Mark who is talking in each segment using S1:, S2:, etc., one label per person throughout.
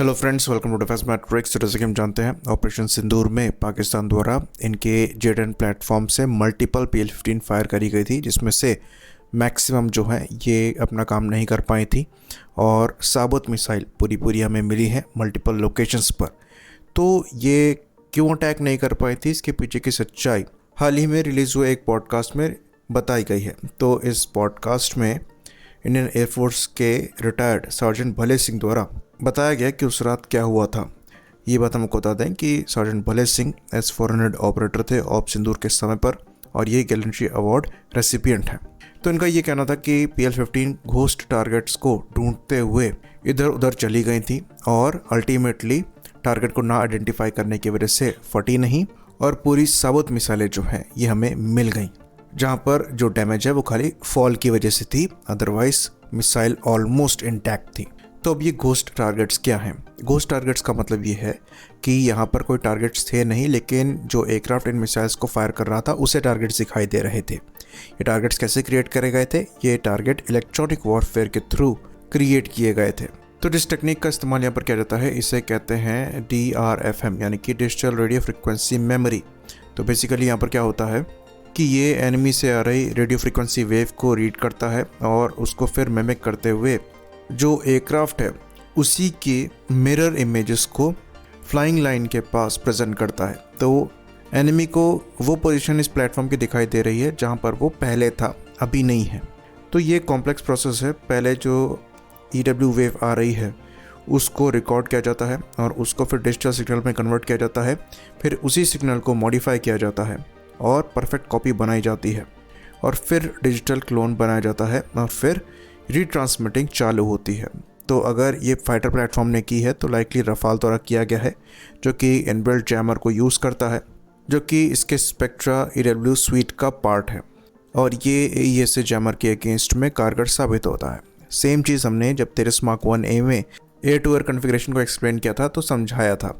S1: Hello friends, welcome to defence matrix. जैसे कि हम जानते हैं, ऑपरेशन सिंदूर में पाकिस्तान द्वारा इनके जेड प्लेटफॉर्म से मल्टीपल PL-15 फायर करी गई थी, जिसमें से मैक्सिमम जो है ये अपना काम नहीं कर पाई थी और साबुत मिसाइल पूरी हमें मिली है मल्टीपल लोकेशंस पर। तो ये क्यों अटैक नहीं कर पाई थी, इसके पीछे की सच्चाई हाल ही में रिलीज़ हुए एक पॉडकास्ट में बताई गई है। तो इस पॉडकास्ट में इंडियन एयरफोर्स के रिटायर्ड सार्जेंट भले सिंह द्वारा बताया गया कि उस रात क्या हुआ था। ये बात हमको बता दें कि सार्जेंट भले सिंह S-400 ऑपरेटर थे ऑप सिंदूर के समय पर, और ये गैलेंट्री अवार्ड रेसिपिएंट हैं। तो इनका ये कहना था कि PL-15 घोस्ट टारगेट्स को ढूंढते हुए इधर उधर चली गई थी और अल्टीमेटली टारगेट को ना आइडेंटिफाई करने की वजह से फटी नहीं और पूरी साबुत मिसाइलें जो हैं ये हमें मिल गई, जहाँ पर जो डैमेज है वो खाली फॉल की वजह से थी, अदरवाइज मिसाइल ऑलमोस्ट इंटैक्ट थी। तो अब ये घोस्ट टारगेट्स क्या हैं? घोस्ट टारगेट्स का मतलब ये है कि यहाँ पर कोई टारगेट्स थे नहीं, लेकिन जो एयरक्राफ्ट इन मिसाइल्स को फायर कर रहा था उसे टारगेट्स दिखाई दे रहे थे। ये टारगेट्स कैसे क्रिएट करे गए थे? ये टारगेट इलेक्ट्रॉनिक वॉरफेयर के थ्रू क्रिएट किए गए थे। तो जिस टेक्निक का इस्तेमाल यहाँ पर किया जाता है इसे कहते हैं DRFM, यानी कि डिजिटल रेडियो फ्रिक्वेंसी मेमोरी। तो बेसिकली यहाँ पर क्या होता है कि ये एनिमी से आ रही रेडियो फ्रिक्वेंसी वेव को रीड करता है और उसको फिर मिमिक करते हुए जो एयरक्राफ्ट है उसी के मिरर इमेजेस को फ्लाइंग लाइन के पास प्रेजेंट करता है। तो एनिमी को वो पोजीशन इस प्लेटफॉर्म की दिखाई दे रही है जहाँ पर वो पहले था, अभी नहीं है। तो ये कॉम्प्लेक्स प्रोसेस है। पहले जो EW वेव आ रही है उसको रिकॉर्ड किया जाता है और उसको फिर डिजिटल सिग्नल में कन्वर्ट किया जाता है, फिर उसी सिग्नल को मॉडिफाई किया जाता है और परफेक्ट कॉपी बनाई जाती है, और फिर डिजिटल क्लोन बनाया जाता है और फिर रीट्रांसमिटिंग चालू होती है। तो अगर ये फाइटर प्लेटफॉर्म ने की है तो लाइकली रफाल द्वारा किया गया है, जो कि इनबिल्ट जैमर को यूज़ करता है, जो कि इसके स्पेक्ट्रा EW स्वीट का पार्ट है, और ये AESA जैमर के अगेंस्ट में कारगर साबित होता है। सेम चीज़ हमने जब तेरस मार्क 1A में एयर टू एयर कॉन्फ़िगरेशन को एक्सप्लेन किया था तो समझाया था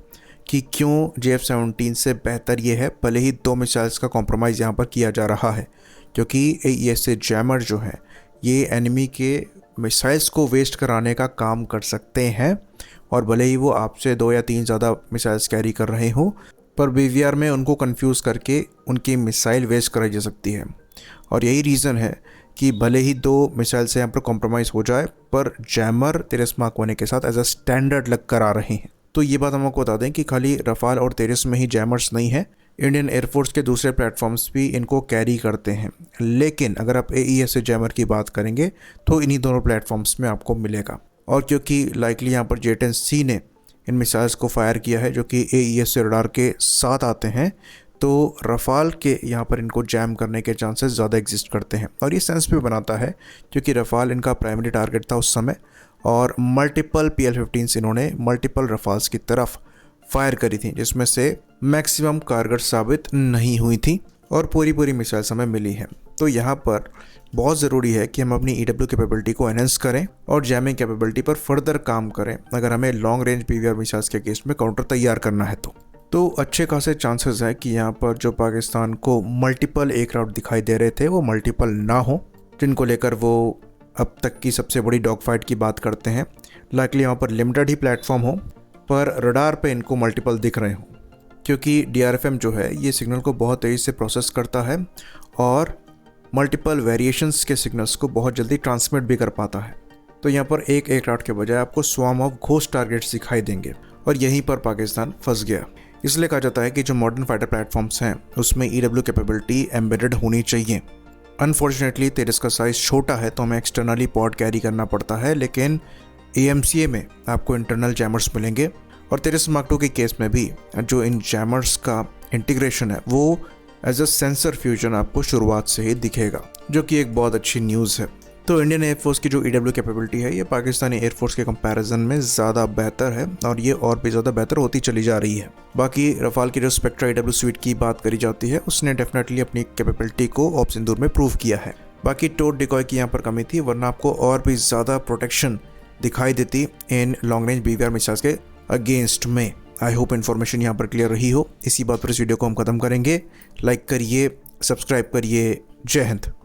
S1: कि क्यों JF-17 से बेहतर ये है, भले ही 2 मिसाइल्स का कॉम्प्रोमाइज़ यहाँ पर किया जा रहा है, क्योंकि AESA जैमर जो है ये एनिमी के मिसाइल्स को वेस्ट कराने का काम कर सकते हैं, और भले ही वो आपसे 2 या 3 ज़्यादा मिसाइल्स कैरी कर रहे हों, पर BVR में उनको कंफ्यूज करके उनकी मिसाइल वेस्ट कराई जा सकती है। और यही रीज़न है कि भले ही 2 मिसाइल से यहाँ पर कॉम्प्रोमाइज़ हो जाए, पर जैमर 13 मार्क 1 के साथ एज अ स्टैंडर्ड लग कर आ रहे हैं। तो ये बात हम आपको बता दें कि खाली रफाल और 13 में ही जैमर्स नहीं है, इंडियन एयरफोर्स के दूसरे प्लेटफॉर्म्स भी इनको कैरी करते हैं। लेकिन अगर आप AESA जैमर की बात करेंगे तो इन्हीं दोनों प्लेटफॉर्म्स में आपको मिलेगा। और क्योंकि लाइकली यहाँ पर J-10C ने इन मिसाइल्स को फायर किया है जो कि AESA रडार के साथ आते हैं, तो रफाल के यहाँ पर इनको जैम करने के चांसेस ज़्यादा एग्जिस्ट करते हैं। और ये सेंस भी बनाता है क्योंकि रफाल इनका प्राइमरी टारगेट था उस समय, और मल्टीपल PL-15 इन्होंने मल्टीपल रफाल्स की तरफ फायर करी थी, जिसमें से मैक्सिमम कारगर साबित नहीं हुई थी और पूरी मिसाइल्स हमें मिली है। तो यहाँ पर बहुत ज़रूरी है कि हम अपनी EW कैपेबिलिटी को एनहेंस करें और जैमिंग कैपेबिलिटी पर फर्दर काम करें, अगर हमें लॉन्ग रेंज PVR मिसाइल्स के केस में काउंटर तैयार करना है। तो अच्छे खासे चांसेस है कि यहाँ पर जो पाकिस्तान को मल्टीपल एयरक्राफ्ट दिखाई दे रहे थे वो मल्टीपल ना हो, जिनको लेकर वो अब तक की सबसे बड़ी डॉग फाइट की बात करते हैं। लाइकली यहाँ पर लिमिटेड ही प्लेटफॉर्म हो, पर रडार पे इनको मल्टीपल दिख रहे हों, क्योंकि DRFM जो है ये सिग्नल को बहुत तेज़ी से प्रोसेस करता है और मल्टीपल वेरिएशंस के सिग्नल्स को बहुत जल्दी ट्रांसमिट भी कर पाता है। तो यहाँ पर एक एयरक्राफ्ट के बजाय आपको स्वार्म ऑफ घोस्ट टारगेट्स दिखाई देंगे, और यहीं पर पाकिस्तान फंस गया। इसलिए कहा जाता है कि जो मॉडर्न फाइटर प्लेटफॉर्म्स हैं उसमें EW कैपेबिलिटी एम्बेडेड होनी चाहिए। अनफॉर्चुनेटली 13 का साइज़ छोटा है तो हमें एक्सटर्नली पॉड कैरी करना पड़ता है, लेकिन AMCA में आपको इंटरनल जैमर्स मिलेंगे, और 13 मार्क 2 के केस में भी जो इन जैमर्स का इंटीग्रेशन है वो एज अ सेंसर फ्यूजन आपको शुरुआत से ही दिखेगा, जो कि एक बहुत अच्छी न्यूज़ है। तो इंडियन एयरफोर्स की जो EW कैपेबिलिटी है ये पाकिस्तानी एयरफोर्स के कंपैरिजन में ज़्यादा बेहतर है, और ये और भी ज़्यादा बेहतर होती चली जा रही है। बाकी रफाल की जो स्पेक्ट्रा EW स्वीट की बात करी जाती है उसने डेफिनेटली अपनी कैपेबिलिटी को ऑप सिंदूर में प्रूव किया है। बाकी टोट डिकॉय की यहाँ पर कमी थी, वरना आपको और भी ज़्यादा प्रोटेक्शन दिखाई देती in long range BVR missiles के अगेंस्ट में। आई होप इन्फॉर्मेशन यहाँ पर क्लियर रही हो। इसी बात पर इस वीडियो को हम खत्म करेंगे। लाइक करिए, सब्सक्राइब करिए। जय हिंद।